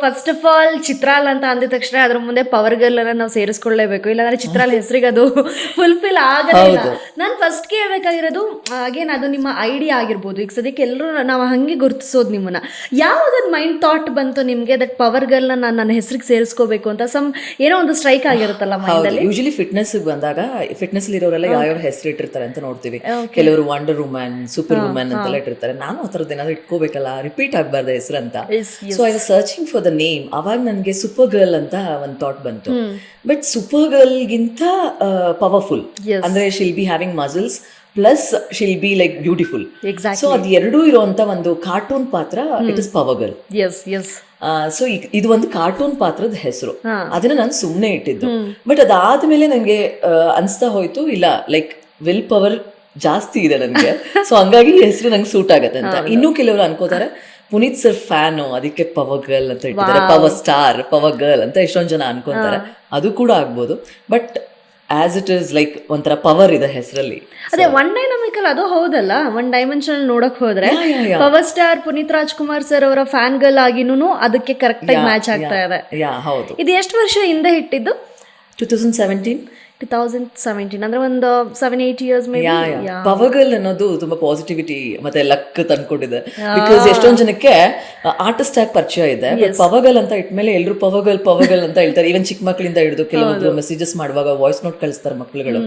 First of all Chitral ಅಂತ ಅಂದಿದ ತಕ್ಷಣ ಅದ್ರ ಮುಂದೆ ಪವರ್ ಗರ್ಲ್ ಅನ್ನ ನಾವು ಸೇರಿಸ್ಕೊಳ್ಳೇಬೇಕು, ಇಲ್ಲಾಂದ್ರೆ ಚಿತ್ರಾಲ್ ಹೆಸರಿಗೆ ಅದು ಫುಲ್ಫಿಲ್ ಆಗೋದಿಲ್ಲ. ನಾನು ಫಸ್ಟ್ ಕೇಳಬೇಕಾಗಿರೋದು ಅಗೇನ್ ಅದು ನಿಮ್ಮ ಐಡಿಯಾ ಆಗಿರ್ಬೋದು. ಈಗ ಸದ್ಯಕ್ಕೆ ಎಲ್ಲರೂ ನಾವು ಹಂಗೆ ಗುರುತಿಸೋದು ನಿಮ್ಮನ್ನ. ಯಾವಾಗ ಮೈಂಡ್ ಥಾಟ್ ಬಂತು ನಿಮ್ಗೆ ದಟ್ ಪವರ್ ಗರ್ಲ್ ನಾನು ನನ್ನ ಹೆಸರಿಗೆ ಸೇರಿಸ್ಕೋಬೇಕು ಅಂತ? ಏನೋ ಒಂದು ಸ್ಟ್ರೈಕ್ ಆಗಿರುತ್ತಲ್ಲ ಮೈಂಡ್ ಅಲ್ಲಿ. ಯೂಶಲಿ ಫಿಟ್ನೆಸ್ ಬಂದಾಗ ಫಿಟ್ನೆಸ್ ಇರೋರೆಲ್ಲ ಯಾವ ಹೆಸರು ಇಟ್ಟಿರ್ತಾರೆ ಅಂತ ನೋಡ್ತೀವಿ. ಕೆಲವರು ವಂಡರ್ ವುಮನ್, ಸೂಪರ್ ವುಮನ್ ಅಂತೆಲ್ಲ ಇಟ್ಟಿರ್ತಾರೆ. ನಾನು ಆ ಥರದ್ದು ಏನಾದ್ರು ಇಟ್ಕೋಬೇಕಲ್ಲ, ರಿಪೀಟ್ ಆಗಬಾರ್ದು ಹೆಸರು ಅಂತ. So I was searching for the name. ಅವಾಗ ನನಗೆ ಸೂಪರ್ ಗರ್ಲ್ ಅಂತ ಒಂದು ಥಾಟ್ ಬಂತು. ಬಟ್ ಸೂಪರ್ ಗರ್ಲ್ಗಿಂತ ಪವರ್ಫುಲ್, ಅಂದ್ರೆ she'll be having muscles plus she'll be like beautiful. So ಅದು ಎರಡೂ ಇರುವಂತ ಒಂದು ಕಾರ್ಟೂನ್ ಪಾತ್ರ, it is power girl. So ಇದು ಒಂದು ಕಾರ್ಟೂನ್ ಪಾತ್ರದ ಹೆಸರು. ಅದನ್ನ ನಾನು ಸುಮ್ಮನೆ ಇಟ್ಟಿದ್ದು. ಬಟ್ ಅದಾದ್ಮೇಲೆ ನಂಗೆ ಅನ್ಸ್ತಾ ಹೋಯ್ತು, ಇಲ್ಲ ಲೈಕ್ ವಿಲ್ ಪವರ್ ಜಾಸ್ತಿ ಇದೆ ನನಗೆ, ಸೊ ಹಂಗಾಗಿ ಹೆಸರು ನಂಗೆ ಸೂಟ್ ಆಗತ್ತೆ ಅಂತ. ಇನ್ನೂ ಕೆಲವರು ಅನ್ಕೋತಾರೆ ಪುನೀತ್ ಸರ್ ಫ್ಯಾನು, ಅದಕ್ಕೆ ಪವರ್ ಗರ್ಲ್ ಅಂತ ಇಟ್ಟಿದ್ದಾರೆ, ಪವರ್ ಸ್ಟಾರ್, ಪವರ್ ಗರ್ಲ್ ಅಂತ ಎಷ್ಟೊಂದು ಜನ ಅನ್ಕೊಂತಾರೆ. ಅದು ಕೂಡ ಆಗ್ಬೋದು. But as it is like ಒಂಥರ ಪವರ್ ಇದೆ ಹೆಸರಲ್ಲಿ. ಅದೇ ಒನ್ ಡೈನಾಮಿಕಲ್ ಅದು ಹೌದಲ್ಲ, ಒನ್ ಡೈಮೆನ್ಷನ್ ನೋಡಕ್ ಹೋದ್ರೆ power star Puneeth Rajkumar sir ಅವರ ಫ್ಯಾನ್ ಗರ್ಲ್ ಆಗಿನೂ ಅದಕ್ಕೆ ಕರೆಕ್ಟ್ ಆಗಿ ಮ್ಯಾಚ್ ಆಗ್ತಾ ಇದೆ. ಹೌದು. ಇದು ಎಷ್ಟು ವರ್ಷ ಹಿಂದೆ ಇಟ್ಟಿದ್ದು? 2017 ಅಂದ್ರೆ ಒಂದು 7-8 years may be. Power girl ಅನ್ನೋದು ತುಂಬಾ ಪಾಸಿಟಿವಿಟಿ ಮತ್ತೆ ಲಕ್ ತಂದ್ಕೊಂಡಿದೆ. ಬಿಕಾಸ್ ಎಷ್ಟೊಂದ್ ಜನಕ್ಕೆ ಆರ್ಟಿಸ್ಟ್ ಆಗಿ ಪರಿಚಯ ಇದೆ. ಪವರ್ ಗರ್ಲ್ ಅಂತ ಇಟ್ಮೇಲೆ ಎಲ್ಲರೂ ಪವರ್ ಗರ್ಲ್ ಅಂತ ಹೇಳ್ತಾರೆ. ಈವನ್ ಚಿಕ್ಕ ಮಕ್ಕಳಿಂದ ಹಿಡಿದು ಕೆಲವೊಬ್ರು ಮೆಸೇಜಸ್ ಮಾಡುವಾಗ ವಾಯ್ಸ್ ನೋಟ್ ಕಳಿಸ್ತಾರೆ ಮಕ್ಕಳುಗಳು,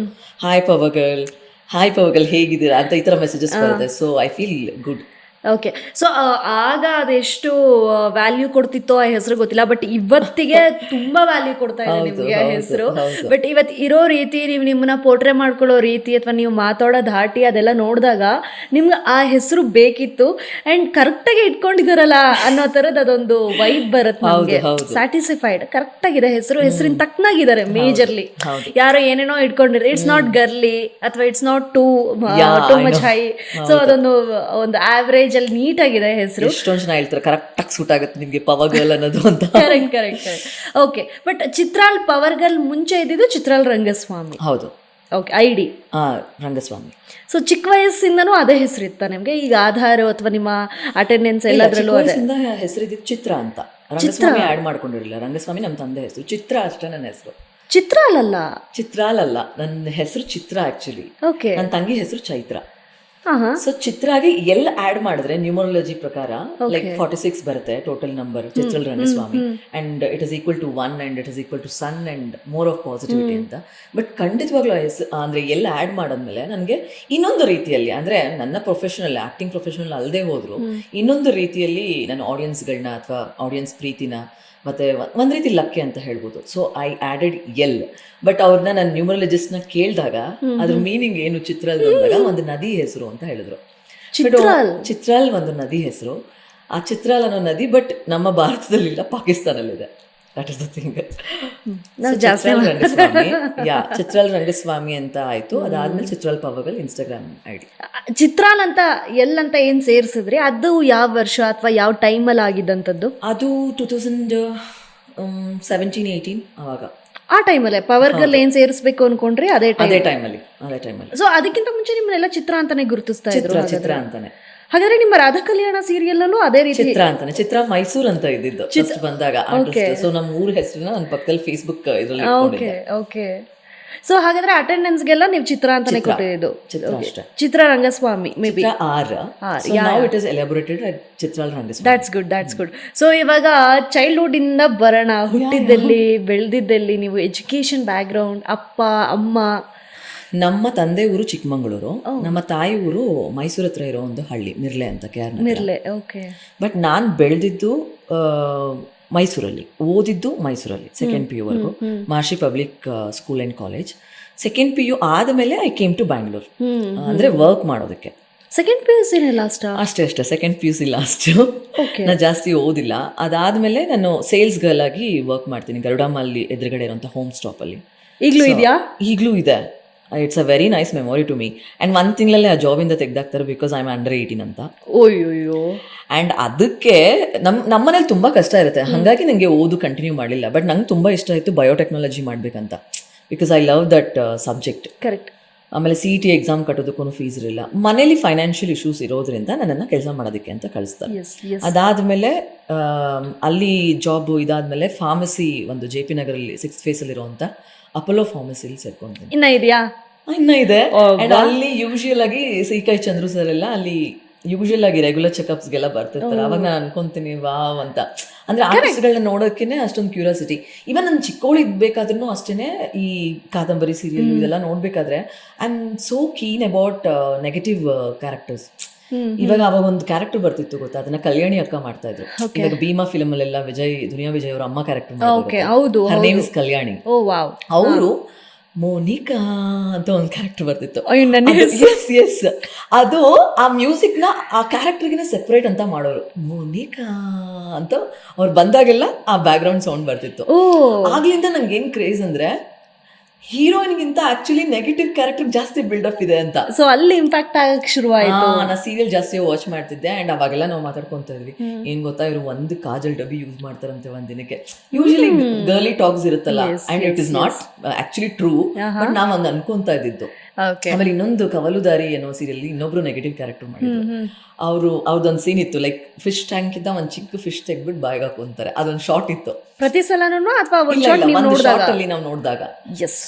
ಹಾಯ್ ಪವರ್ ಗರ್ಲ್ ಹೇಗಿದ್ದೀರಾ ಅಂತ ಈ ತರ ಮೆಸೇಜಸ್ ಬರುತ್ತೆ. So I feel good. Okay. So ಆಗ ಅದೆಷ್ಟು ವ್ಯಾಲ್ಯೂ ಕೊಡ್ತಿತ್ತೋ ಆ ಹೆಸರು ಗೊತ್ತಿಲ್ಲ, ಬಟ್ ಇವತ್ತಿಗೆ ತುಂಬಾ ವ್ಯಾಲ್ಯೂ ಕೊಡ್ತಾ ಇದೆ ನಿಮ್ಗೆ ಆ ಹೆಸರು. ಬಟ್ ಇವತ್ತು ಇರೋ ರೀತಿ, ನೀವು ನಿಮ್ಮನ್ನ ಪೋರ್ಟ್ರೇ ಮಾಡ್ಕೊಳ್ಳೋ ರೀತಿ ಅಥವಾ ನೀವು ಮಾತಾಡೋ ಧಾಟಿ ಅದೆಲ್ಲ ನೋಡಿದಾಗ ನಿಮ್ಗೆ ಆ ಹೆಸರು ಬೇಕಿತ್ತು ಅಂಡ್ ಕರೆಕ್ಟಾಗಿ ಇಟ್ಕೊಂಡಿದಾರಲ್ಲ ಅನ್ನೋ ಥರದ್ದು ಅದೊಂದು ವೈಬ್ ಬರುತ್ತೆ ನಮಗೆ. ಸ್ಯಾಟಿಸ್ಫೈಡ್, ಕರೆಕ್ಟ್ ಆಗಿದೆ ಹೆಸರಿನ ತಕ್ಕನಾಗಿದ್ದಾರೆ. ಮೇಜರ್ಲಿ ಯಾರೋ ಏನೇನೋ ಇಟ್ಕೊಂಡಿದ್ರೆ ಇಟ್ಸ್ ನಾಟ್ ಗರ್ಲಿ ಅಥವಾ it's not too much high. So ಅದೊಂದು ಆವರೇಜ್ ಅಲ್ಲಿ ನೀಟ್ ಆಗಿದೆ ಹೆಸರು. ಎಷ್ಟೊಂದು ಜನ ಹೇಳ್ತಾರೆ ಕರೆಕ್ಟ್ ಆಗಿ ಸೂಟ್ ಆಗುತ್ತೆ ನಿಮ್ಗೆ ಪವರ್ ಗರ್ಲ್ ಅನ್ನೋದು ಅಂತ. Correct. Okay. But Chitral power girl ಮುಂಚೆ ಇದ್ದಿದ್ದು ಚಿತ್ರಾಲ್ ರಂಗಸ್ವಾಮಿ. ಹೌದು. ಓಕೆ. ಐಡಿ ರಂಗಸ್ವಾಮಿ. ಸೊ ಚಿಕ್ಕ ವಯಸ್ಸಿಂದನೂ ಅದೇ ಹೆಸರು ಇತ್ತ ನಿಮ್ಗೆ? ಈಗ ಆಧಾರ್ ಅಥವಾ ನಿಮ್ಮ ಅಟೆಂಡೆನ್ಸ್ ಎಲ್ಲದರಲ್ಲೂ ಅದೇ ಹೆಸರಿದ್ದು ಚಿತ್ರ ಅಂತ. ರಂಗಸ್ವಾಮಿ ಆಡ್ ಮಾಡ್ಕೊಂಡಿರಲಿಲ್ಲ. ರಂಗಸ್ವಾಮಿ ನಮ್ಮ ತಂದೆ ಹೆಸರು, ಚಿತ್ರ ಅಷ್ಟೇ ನನ್ನ ಹೆಸರು. ಚಿತ್ರಾಲ್ ಅಲ್ಲ, ನನ್ನ ಹೆಸರು ಚಿತ್ರ ಆಕ್ಚುಲಿ. ಓಕೆ. ನನ್ನ ತಂಗಿ ಹೆಸರು ಚೈತ್ರ. ಸೊ ಚಿತ್ರಾಗಿ ಎಲ್ಲ ಆಡ್ ಮಾಡಿದ್ರೆ ನ್ಯೂಮರಾಲಜಿ ಪ್ರಕಾರ ಲೈಕ್ 46 ಬರುತ್ತೆ total number Chitral Rangaswamy. And it is equal to 1 and it is equal to sun and more of positivity ಅಂತ. ಬಟ್ ಖಂಡಿತವಾಗ್ಲೂ ಅಂದ್ರೆ ಎಲ್ಲ ಆಡ್ ಮಾಡಾದ್ಮೇಲೆ ನನಗೆ ಇನ್ನೊಂದು ರೀತಿಯಲ್ಲಿ, ಅಂದ್ರೆ ನನ್ನ ಪ್ರೊಫೆಷನಲ್ ಆಕ್ಟಿಂಗ್ ಪ್ರೊಫೆಷನಲ್ ಅಲ್ಲದೆ ಹೋದ್ರು ಇನ್ನೊಂದು ರೀತಿಯಲ್ಲಿ ನನ್ನ ಆಡಿಯನ್ಸ್ಗಳನ್ನ ಅಥವಾ ಆಡಿಯನ್ಸ್ ಪ್ರೀತಿನ ಮತ್ತೆ ಒಂದ್ ರೀತಿ ಲಕ್ಕೆ ಅಂತ ಹೇಳ್ಬೋದು. So I added L. But ಅವ್ರನ್ನ ನಾನು ನ್ಯೂಮರಾಲಜಿಸ್ಟ್ ನ ಕೇಳಿದಾಗ ಅದ್ರ ಮೀನಿಂಗ್ ಏನು ಚಿತ್ರಾಲ್ ಅಂದಾಗ ಒಂದು ನದಿ ಹೆಸರು ಅಂತ ಹೇಳಿದ್ರು. ಚಿತ್ರಾಲ್ ಒಂದು ನದಿ ಹೆಸರು. ಆ ಚಿತ್ರಾಲ್ ಅನ್ನೋ ನದಿ ಬಟ್ ನಮ್ಮ ಭಾರತದಲ್ಲಿಲ್ಲ, ಪಾಕಿಸ್ತಾನಲ್ಲಿದೆ. That is the thing. Chitral Rangaswamy ಅಂತ ಆಯ್ತು. ಅದಾದ್ಮೇಲೆ Chitral power girl Instagram ID. Chitral ಅಂತ ಅಂತ ಏನ್ ಸೇರಿಸಿದ್ರಿ, ಅದು ಯಾವ ವರ್ಷ ಅಥವಾ ಯಾವ ಟೈಮಲ್ಲಿ ಆಗಿದ್ದಂಥದ್ದು? ಅದು 2017-18 ಅವಾಗ. ಆ ಟೈಮಲ್ಲೇ ಪವರ್ ಗರ್ಲ್ ಏನ್ ಸೇರಿಸಬೇಕು ಅನ್ಕೊಂಡ್ರಿ? ಅದೇ ಟೈಮಲ್ಲಿ. ಸೊ ಅದಕ್ಕಿಂತ ಮುಂಚೆ ನಿಮ್ಮನ್ನೆಲ್ಲ ಚಿತ್ರ ಅಂತಾನೆ ಗುರುತಿಸ್ತಾ ಇದ್ರು? ಚಿತ್ರ ಅಂತಾನೆ. ಹಾಗಾದ್ರೆ ನಿಮ್ಮ ರಾಧಾ ಕಲ್ಯಾಣ ಸೀರಿಯಲ್ ಅಲ್ಲೂ ಅದೇ ರೀತಿ ಚಿತ್ರ ಅಂತಾನೆ. ಚಿತ್ರ ಮೈಸೂರು ಅಂತ ಇದ್ದಿದ್ದು ಬಂದಾಗ. ಸೊ ನಮ್ಮ ಊರ ಹೆಸರನ್ನ ನನ್ನ ಪಕ್ಕದಲ್ಲಿ ಫೇಸ್ಬುಕ್ ಇದ್ರಲ್ಲಿ ಇಟ್ಕೊಂಡಿದ್ದೆ. ಓಕೆ. ಸೊ ಹಾಗಾದ್ರೆ ಅಟೆಂಡೆನ್ಸ್ ಗೆಲ್ಲ ನೀವು ಚಿತ್ರ ಅಂತಾನೆ ಕೊಟ್ಟಿದ್ದು? Chitra Rangaswamy maybe. It is elaborated Chitral Rangaswamy. That's good. So ಇವಾಗ ಚೈಲ್ಡ್ಹುಡ್ ಇಂದ ಬರೋಣ, ಹುಟ್ಟಿದ್ದಲ್ಲಿ ಬೆಳೆದಿದ್ದಲ್ಲಿ ನೀವು ಎಜುಕೇಶನ್ ಬ್ಯಾಕ್ ಗ್ರೌಂಡ್, ಅಪ್ಪ ಅಮ್ಮ. ನಮ್ಮ ತಂದೆ ಊರು ಚಿಕ್ಕಮಂಗ್ಳೂರು, ನಮ್ಮ ತಾಯಿ ಊರು ಮೈಸೂರು ಹತ್ರ ಇರೋ ಒಂದು ಹಳ್ಳಿ ಮಿರ್ಲೆ ಅಂತ, ಮಿರ್ಲೆ. ಓಕೆ. ಬಟ್ ನಾನ್ ಬೆಳೆದಿದ್ದು ಮೈಸೂರಲ್ಲಿ, ಓದಿದ್ದು ಮೈಸೂರಲ್ಲಿ ಸೆಕೆಂಡ್ PU ವರೆಗೂ, Maharshi public school and college. Second PU ಆದಮೇಲೆ ಐ ಕೇಮ್ ಟು ಬ್ಯಾಂಗ್ಳೂರ್, ಅಂದ್ರೆ ವರ್ಕ್ ಮಾಡೋದಕ್ಕೆ. Second PUC last? ಅಷ್ಟೇ ಸೆಕೆಂಡ್ PUC ಲಾಸ್ಟ್. ನಾನು ಜಾಸ್ತಿ ಓದಿಲ್ಲ. ಅದಾದ್ಮೇಲೆ ನಾನು ಸೇಲ್ಸ್ ಗರ್ಲ್ ಆಗಿ ವರ್ಕ್ ಮಾಡ್ತೀನಿ ಗರುಡಾಮಲ್ಲಿ ಎದುರುಗಡೆ ಇರುವಂತ ಹೋಮ್ ಸ್ಟಾಪ್ ಅಲ್ಲಿ. ಈಗಲೂ ಇದೆಯಾ? ಈಗಲೂ ಇದೆ. It's a very nice memory to me. And 1 ತಿಂಗಳಲ್ಲೇ ಆ ಜಾಬಿಂದ ತೆಗ್ದಾಕ್ತಾರೆ ಬಿಕಾಸ್ ಐ ಆಮ್ ಅಂಡರ್ 18 ಅಂತ. ಓಯ್ಯೋ. ಅಂಡ್ ಅದಕ್ಕೆ ನಮ್ಮನೇಲಿ ತುಂಬಾ ಕಷ್ಟ ಇರುತ್ತೆ, ಹಾಗಾಗಿ ನಂಗೆ ಓದು ಕಂಟಿನ್ಯೂ ಮಾಡಲಿಲ್ಲ. ಬಟ್ ನಂಗೆ ತುಂಬಾ ಇಷ್ಟ ಆಯ್ತು ಬಯೋಟೆಕ್ನಾಲಜಿ ಮಾಡ್ಬೇಕಂತ, because I love that subject. Correct. ಆಮೇಲೆ CET ಎಕ್ಸಾಮ್ ಕಟ್ಟೋದಕ್ಕೂ ಫೀಸ್ ಇರಲಿಲ್ಲ. ಮನೇಲಿ ಫೈನಾನ್ಷಿಯಲ್ ಇಶ್ಯೂಸ್ ಇರೋದ್ರಿಂದ ನನ್ನನ್ನು ಕೆಲಸ ಮಾಡೋದಕ್ಕೆ ಅಂತ ಕಳಿಸ್ತಾರೆ. ಅದಾದಮೇಲೆ ಅಲ್ಲಿ ಜಾಬು ಇದಾದಮೇಲೆ ಫಾರ್ಮಸಿ ಒಂದು JP ನಗರಲ್ಲಿ 6th ಫೇಸಲ್ಲಿರುವಂಥ ಅಪೋಲೋ ಫಾರ್ಮಸಿಲಿ ಸೇರ್ಕೊಂತೀನಿ. ಇನ್ನ ಇದೆಯಾ? ಇನ್ನ ಇದೆ. ಅಂಡ್ ಅಲ್ಲಿ ಯೂಶುವಲ್ ಆಗಿ CK ಚಂದ್ರು ಸರ್ ಎಲ್ಲ ಅಲ್ಲಿ ಯೂಶುವಲ್ ಆಗಿ ರೆಗ್ಯುಲರ್ ಚೆಕಪ್ಸ್ಗೆಲ್ಲ ಬರ್ತಿರ್ತಾರೆ. ಅವಾಗ ನಾನು ಅನ್ಕೊಂತೀನಿ ವಾವ್ ಅಂತ. ಅಂದ್ರೆ ಆರ್ಟಿಸ್ಟ್ಗಳನ್ನ ನೋಡೋಕೆನೆ ಅಷ್ಟೊಂದು ಕ್ಯೂರಿಯಾಸಿಟಿ. ಇವನ್ ನಾನು ಚಿಕ್ಕವಳು ಇದ್ಬೇಕಾದ್ರೂ ಅಷ್ಟೇನೆ ಈ ಕಾದಂಬರಿ ಸೀರಿಯಲ್ ಇದೆಲ್ಲ ನೋಡ್ಬೇಕಾದ್ರೆ I am so keen about negative characters. ಇವಾಗ ಅವಾಗ ಒಂದು ಕ್ಯಾರೆಕ್ಟರ್ ಬರ್ತಿತ್ತು ಗೊತ್ತಾ, ಅದನ್ನ ಕಲ್ಯಾಣಿ ಅಕ್ಕ ಮಾಡ್ತಾ ಇದ್ರು. ಇವಾಗ ಭೀಮಾ ಫಿಲಮ್ ಅಲ್ಲೆಲ್ಲ ದುನಿಯಾ ವಿಜಯ್ ಅವ್ರ ಅಮ್ಮ ಕ್ಯಾರೆಕ್ಟರ್ ನೇಮ್ ಇಸ್ ಕಲ್ಯಾಣಿ. ಅವರು ಮೋನಿಕಾ ಅಂತ ಒಂದು ಕ್ಯಾರೆಕ್ಟರ್ ಬರ್ತಿತ್ತು. ಎಸ್ ಅದು ಆ ಮ್ಯೂಸಿಕ್ ನ ಆ ಕ್ಯಾರೆಕ್ಟರ್ಗೆ ಸೆಪರೇಟ್ ಅಂತ ಮಾಡೋರು. ಮೋನಿಕಾ ಅಂತ ಅವ್ರು ಬಂದಾಗೆಲ್ಲ ಆ ಬ್ಯಾಕ್ ಗ್ರೌಂಡ್ ಸೌಂಡ್ ಬರ್ತಿತ್ತು. ಆಗ್ಲಿಂದ ನಂಗೆ ಏನ್ ಕ್ರೇಜ್ ಅಂದ್ರೆ ಹೀರೋಯಿನ್ಗಿಂತ ಆಕ್ಚುಲಿ ನೆಗೆಟಿವ್ ಕ್ಯಾರೆಕ್ಟರ್ ಜಾಸ್ತಿ ಬಿಲ್ಡಪ್ ಇದೆ ಅಂತ. ಸೊ ಅಲ್ಲಿ ಇಂಪ್ಯಾಕ್ಟ್ ಆಗಕ್ಕೆ ಶುರುವಾಯಿತು. ನಾ ಸೀರಿಯಲ್ ಜಾಸ್ತಿ ವಾಚ್ ಮಾಡ್ತಿದ್ದೆ. ಅಂಡ್ ಅವಾಗೆಲ್ಲ ನಾವು ಮಾತಾಡ್ಕೊಂತ ಇದ್ವಿ, ಏನ್ ಗೊತ್ತಾ ಇವರು ಒಂದು ಕಾಜಲ್ ಡಬ್ಬಿ ಯೂಸ್ ಮಾಡ್ತಾರಂತೆ ಒಂದ್ ದಿನಕ್ಕೆ. ಯೂಶಲಿ ಗರ್ಲಿ ಟಾಕ್ಸ್ ಇರುತ್ತಲ್ಲ, and it is not actually true, but ನಾವ್ ಒಂದ್ ಅನ್ಕೊಂತ ಇದ್ದಿದ್ದು. ಆಮೇಲೆ ಇನ್ನೊಂದು ಕವಲುದಾರಿ ಅನ್ನೋ ಸೀರಿಯಲ್ ಇನ್ನೊಬ್ರು ನೆಗೆಟಿವ್ ಕ್ಯಾರೆಕ್ಟರ್ ಮಾಡಿದ್ರು. ಅವ್ರದೊಂದು ಸೀನ್ ಇತ್ತು, ಲೈಕ್ ಫಿಶ್ ಟ್ಯಾಂಕ್ ಇಂದ ಒಂದ್ ಚಿಕ್ಕ ಫಿಶ್ ತೆಗ್ಬಿಟ್ಟು ಬಾಯಿಗೆ ಹಾಕೊಂತಾರೆ. ಅದೊಂದು ಶಾರ್ಟ್ ಇತ್ತು ಪ್ರತಿ ಸಲನೂ ಅಥವಾ ಶಾರ್ಟ್ ಅಲ್ಲಿ ನಾವು ನೋಡಿದಾಗ.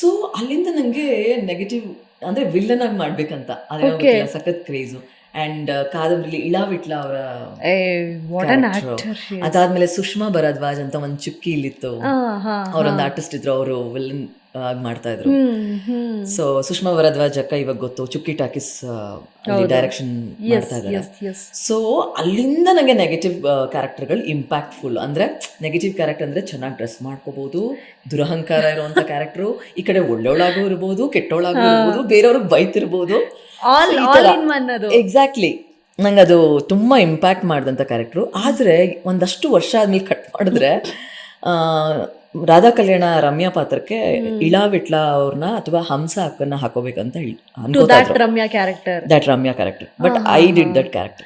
ಸೊ ಅಲ್ಲಿಂದ ನಂಗೆ ನೆಗೆಟಿವ್ ಅಂದ್ರೆ ವಿಲ್ಲನ್ ಆಗಿ ಮಾಡ್ಬೇಕಂತ ಅದೇ ಸಖತ್ ಕ್ರೇಜು. ಅಂಡ್ ಕಾದಂಬರಿ ಇಳಾ ವಿಟ್ಲ ಅವರ, ಅದಾದ್ಮೇಲೆ ಸುಷ್ಮಾ ಭರದ್ವಾಜ್ ಅಂತ ಒಂದ್ ಚುಕ್ಕಿ ಇಲ್ಲಿತ್ತು, ಅವರೊಂದು ಆರ್ಟಿಸ್ಟ್ ಇದ್ರು, ಅವರು ವಿಲ್ಲನ್ ಮಾಡ್ತಾ ಇದ್ರು. ಸೊ ಸುಷ್ಮಾ ಭರದ್ವಾಜ್ ಅಕ್ಕ ಇವಾಗ ಗೊತ್ತು, ಚುಕ್ಕಿ ಟಾಕೀಸ್ ಡೈರೆಕ್ಷನ್ ಮಾಡ್ತಾ ಇದ್ದಾರೆ. ಸೊ ಅಲ್ಲಿಂದ ನಂಗೆ ನೆಗೆಟಿವ್ ಕ್ಯಾರೆಕ್ಟರ್ಗಳು ಇಂಪ್ಯಾಕ್ಟ್ಫುಲ್. ಅಂದ್ರೆ ನೆಗೆಟಿವ್ ಕ್ಯಾರೆಕ್ಟರ್ ಅಂದ್ರೆ ಚೆನ್ನಾಗಿ ಡ್ರೆಸ್ ಮಾಡ್ಕೋಬಹುದು, ದುರಹಂಕಾರ ಇರುವಂತ ಕ್ಯಾರೆಕ್ಟರ್, ಈ ಕಡೆ ಒಳ್ಳೊಳಾಗೂ ಇರ್ಬೋದು, ಕೆಟ್ಟೊಳಾಗೂ ಇರ್ಬೋದು, ಬೇರೆಯವ್ರಿಗೆ ಬೈತಿರ್ಬೋದು. ಎಕ್ಸಾಕ್ಟ್ಲಿ ನಂಗೆ ಅದು ತುಂಬಾ ಇಂಪ್ಯಾಕ್ಟ್ ಮಾಡಿದಂಥ ಕ್ಯಾರೆಕ್ಟ್ರು. ಆದರೆ ಒಂದಷ್ಟು ವರ್ಷ ಆದ್ಮೇಲೆ ಕಟ್ ಮಾಡಿದ್ರೆ ರಾಧಾ ಕಲ್ಯಾಣ ರಮ್ಯಾ ಪಾತ್ರಕ್ಕೆ ಇಳಾ ವಿಟ್ಲ ಅವ್ರನ್ನ ಅಥವಾ ಹಂಸ ಅಕ್ಕನ್ನ ಹಾಕೋಬೇಕಂತ Ramya character. But I did that character.